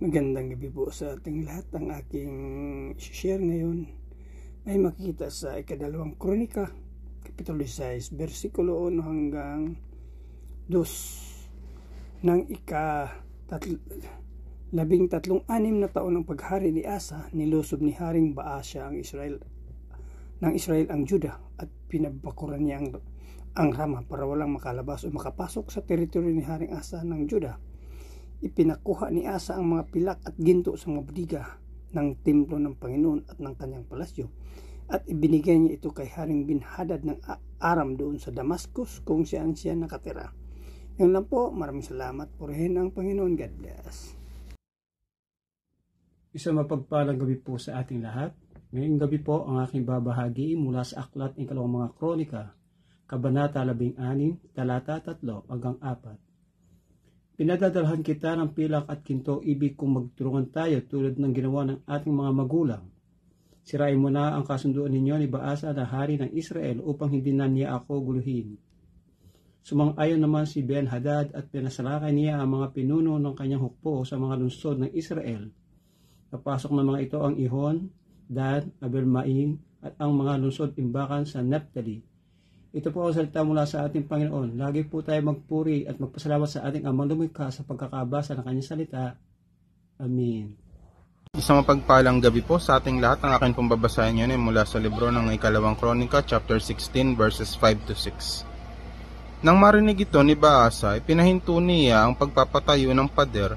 Magandang gabi po sa ating lahat. Ang aking share ngayon ay makikita sa ikadalawang kronika, Kapitulo 6, versikulo 1 hanggang 2 ng ika-13 na taon ng paghari ni Asa. Nilusob ni Haring Baasya ng Israel ang Juda at pinabakuran niya ang Rama para walang makalabas o makapasok sa teritoryo ni Haring Asa ng Juda. Ipinakuha ni Asa ang mga pilak at ginto sa mga bodega ng templo ng Panginoon at ng kanyang palasyo, at ibinigay niya ito kay Haring Bin-Hadad ng Aram doon sa Damascus kung saan siya nakatira. Yun lang po, maraming salamat. Purihin ang Panginoon. God bless. Isang mapagpalang gabi po sa ating lahat. Ngayong gabi po ang aking babahagi mula sa aklat ng ikalawang mga kronika, Kabanata 16, talata 3 hanggang 4. Pinadadalhan kita ng pilak at ginto, ibig kong magtulungan tayo tulad ng ginawa ng ating mga magulang. Sirain mo na ang kasunduan ninyo ni Baasa na hari ng Israel upang hindi na niya ako guluhin. Sumang-ayon naman si Ben-Hadad at pinasalakay niya ang mga pinuno ng kanyang hukbo sa mga lungsod ng Israel. Napasok na mga ito ang Ihon, Dan, Abel-Maim at ang mga lungsod imbakan sa Naphtali. Ito po ang salita mula sa ating Panginoon. Lagi po tayo magpuri at magpasalamat sa ating Amang Lumikha sa pagkakabasa ng kanyang salita. Amen. Isang mapagpalang gabi po sa ating lahat. Ang akin pong babasahin yun ay mula sa libro ng ikalawang kronika, chapter 16, verses 5 to 6. Nang marinig ito ni Baasa, ipinahinto niya ang pagpapatayo ng pader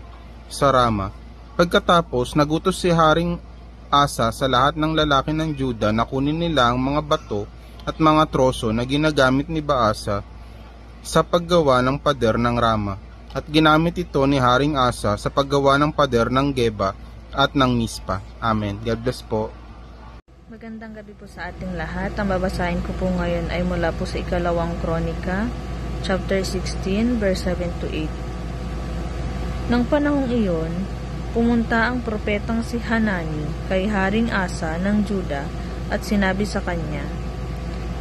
sa Rama. Pagkatapos, nagutos si Haring Asa sa lahat ng lalaki ng Juda na kunin nila ang mga bato at mga troso na ginagamit ni Baasa sa paggawa ng pader ng Rama, at ginamit ito ni Haring Asa sa paggawa ng pader ng Geba at ng Mispa. Amen. God bless po. Magandang gabi po sa ating lahat. Ang babasahin ko po ngayon ay mula po sa ikalawang kronika, chapter 16, verse 7 to 8. Nang panahong iyon, pumunta ang propetang si Hanani kay Haring Asa ng Juda at sinabi sa kanya,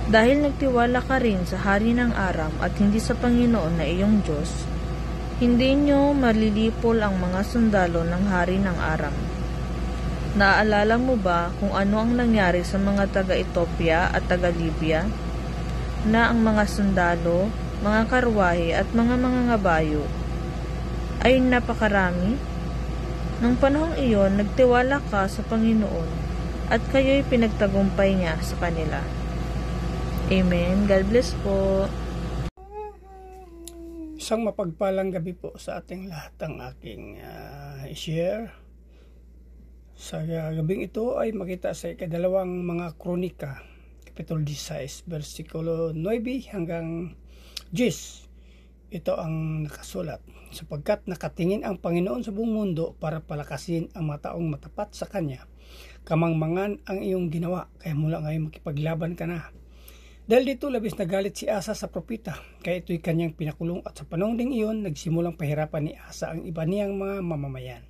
"Dahil nagtiwala ka rin sa hari ng Aram at hindi sa Panginoon na iyong Diyos, hindi nyo malilipol ang mga sundalo ng hari ng Aram. Naaalala mo ba kung ano ang nangyari sa mga taga-Ethiopia at taga-Libya, na ang mga sundalo, mga karwahe at mga ngabayo ay napakarami? Nang panahong iyon, nagtiwala ka sa Panginoon at kayo'y pinagtagumpay niya sa kanila." Amen. God bless po. Isang mapagpalang gabi po sa ating lahat. Ang aking share sa gabing ito ay makita sa ikadalawang mga kronika, Kapitulo 16, versikulo 9 hanggang 10. Ito ang nakasulat. Sapagkat nakatingin ang Panginoon sa buong mundo para palakasin ang mga taong matapat sa Kanya. Kamangmangan ang iyong ginawa, kaya mula ngayon makipaglaban ka na. Dahil dito labis na galit si Asa sa propeta, kaya ito'y kanyang pinakulong, at sa panahon ding iyon nagsimulang pahirapan ni Asa ang iba niyang mga mamamayan.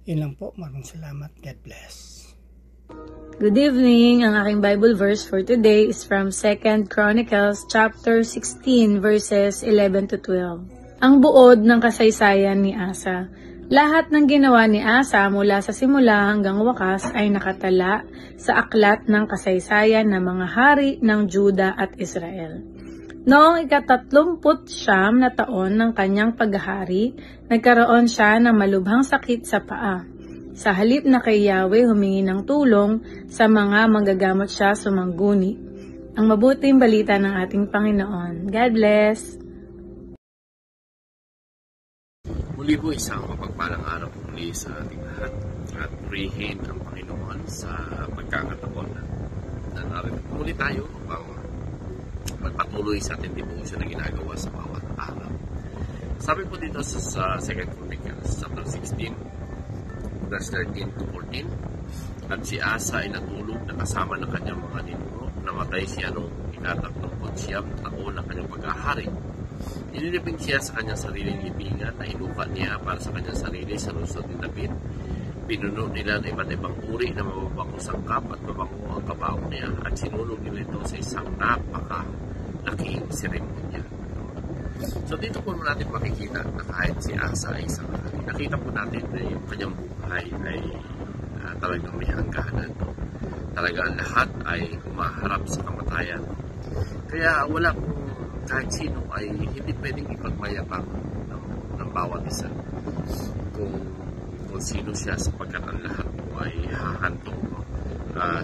Yun lang po, maraming salamat. God bless. Good evening. Ang aking Bible verse for today is from 2 Chronicles chapter 16 verses 11 to 12. Ang buod ng kasaysayan ni Asa. Lahat ng ginawa ni Asa mula sa simula hanggang wakas ay nakatala sa aklat ng kasaysayan ng mga hari ng Juda at Israel. Noong ika-39 na taon ng kanyang paghahari, nagkaroon siya ng malubhang sakit sa paa. Sa halip na kay Yahweh humingi ng tulong sa mga manggagamot siya sumangguni. Ang mabuting balita ng ating Panginoon. God bless! Muli po isang mapagpalang araw po muli sa ating lahat, at purihin ang Panginoon sa pagkakataon na narito po muli tayo upang magpatuloy sa ating devotion na ginagawa sa bawat araw. Sabi po dito sa 2 Chronicles chapter 16 verse 13 to 14, "At si Asa ay natulog na kasama ng kanyang mga ninuno. Namatay siya noong ika-39 taon ng kanyang paghahari. Inilibing siya sa kanyang sariling libingan na inupa niya para sa kanyang sarili sa lungsod ni David. Pinuno nila ng iba't ibang uri na mababangong sangkap at mabango ang kabaong niya, at sinulog nila ito sa isang napakalaking seremonya." So dito po natin makikita na kahit si Asa ay isang hari, nakita po natin na yung kanyang buhay ay talagang may hangganan. Talagang lahat ay humaharap sa kamatayan. Kaya wala po kahit sino ay hindi pwedeng ipagmayabang ng bawat isa kung sino siya, sapagkat ang lahat po ay hahantong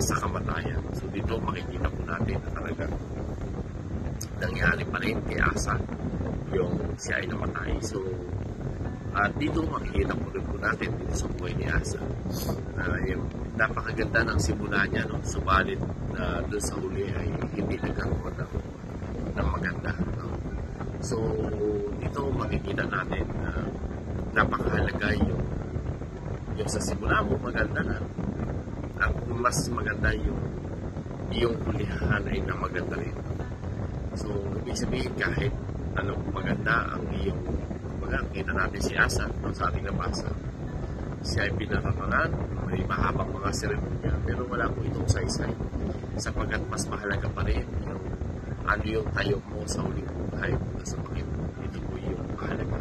sa kamatayan. So dito makikita po natin na talaga nangyari pa rin kay Asa yung siya ay namatay. So at dito makikita po rin po natin dito sa buhay ni Asa yung napakaganda ng simula niya, no? Subalit doon sa huli ay hindi nagkaroon ng maganda, no? So dito makikita natin na napakahalaga yung sa simula mo maganda na, at mas maganda yung hulihan ay na maganda rin. So ibig sabihin kahit anong maganda ang iyong kita natin si Asa, no, sa ating nabasa, siya ay pinararangan, may mahabang mga seremonya, pero wala po itong saysay, sapagkat mas mahalaga pa rin yung tayo mo sa huling buhay sa Panginoon. Ito po yung mahalaga.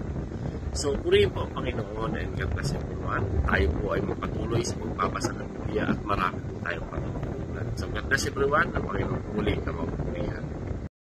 So purihin po ang Panginoon, and God bless everyone. Tayo po ay magpatuloy sa pagbabasa ng Biblia at marami po tayong patutunan. So God bless everyone, ang Panginoon muli.